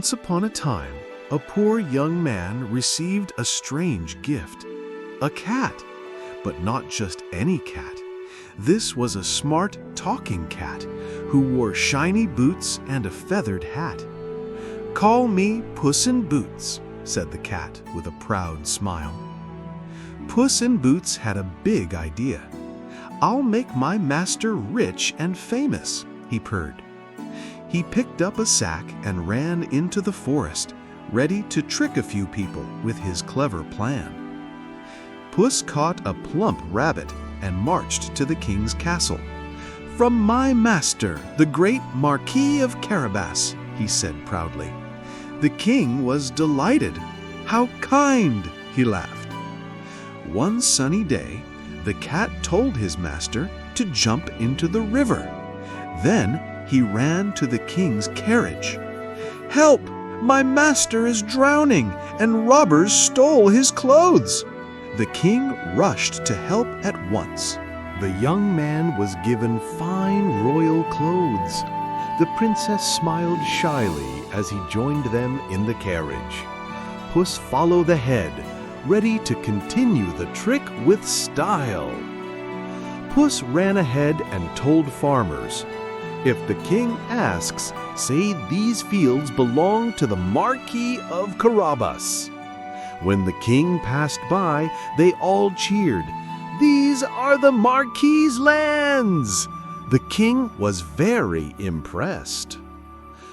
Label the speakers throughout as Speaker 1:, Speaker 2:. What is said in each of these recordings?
Speaker 1: Once upon a time, a poor young man received a strange gift. A cat, but not just any cat. This was a smart, talking cat who wore shiny boots and a feathered hat. "Call me Puss in Boots," said the cat with a proud smile. Puss in Boots had a big idea. "I'll make my master rich and famous," he purred. He picked up a sack and ran into the forest, ready to trick a few people with his clever plan. Puss caught a plump rabbit and marched to the king's castle. "From my master, the great Marquis of Carabas," he said proudly. The king was delighted. "How kind!" he laughed. One sunny day, the cat told his master to jump into the river. Then he ran to the king's carriage. "Help! My master is drowning, and robbers stole his clothes!" The king rushed to help at once. The young man was given fine royal clothes. The princess smiled shyly as he joined them in the carriage. Puss followed ahead, ready to continue the trick with style. Puss ran ahead and told farmers, "If the king asks, say these fields belong to the Marquis of Carabas." When the king passed by, they all cheered, "These are the Marquis's lands!" The king was very impressed.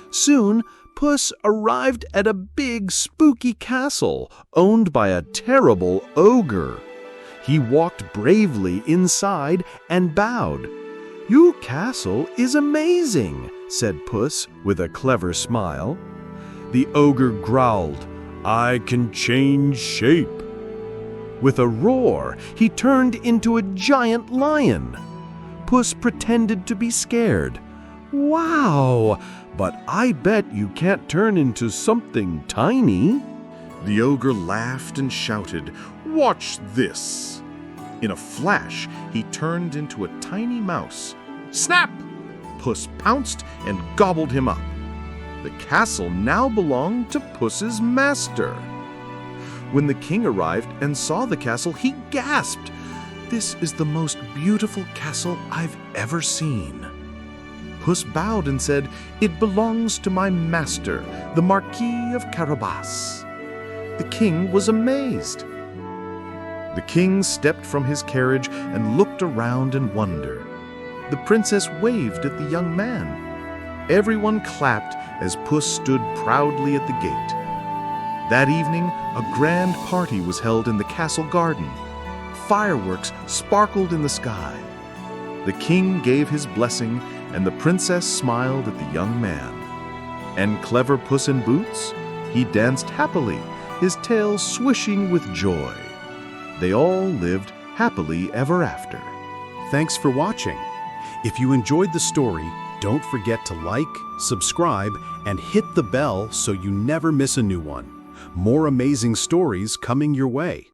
Speaker 1: Soon, Puss arrived at a big, spooky castle owned by a terrible ogre. He walked bravely inside and bowed. "Your castle is amazing," said Puss with a clever smile. The ogre growled, "I can change shape." With a roar, he turned into a giant lion. Puss pretended to be scared. "Wow, but I bet you can't turn into something tiny." The ogre laughed and shouted, "Watch this!" In a flash, he turned into a tiny mouse. Snap! Puss pounced and gobbled him up. The castle now belonged to Puss's master. When the king arrived and saw the castle, he gasped, "This is the most beautiful castle I've ever seen." Puss bowed and said, "It belongs to my master, the Marquis of Carabas." The king was amazed. The king stepped from his carriage and looked around in wonder. The princess waved at the young man. Everyone clapped as Puss stood proudly at the gate. That evening, a grand party was held in the castle garden. Fireworks sparkled in the sky. The king gave his blessing, and the princess smiled at the young man. And clever Puss in Boots? He danced happily, his tail swishing with joy. They all lived happily ever after.
Speaker 2: Thanks for watching. If you enjoyed the story, don't forget to like, subscribe, and hit the bell so you never miss a new one. More amazing stories coming your way.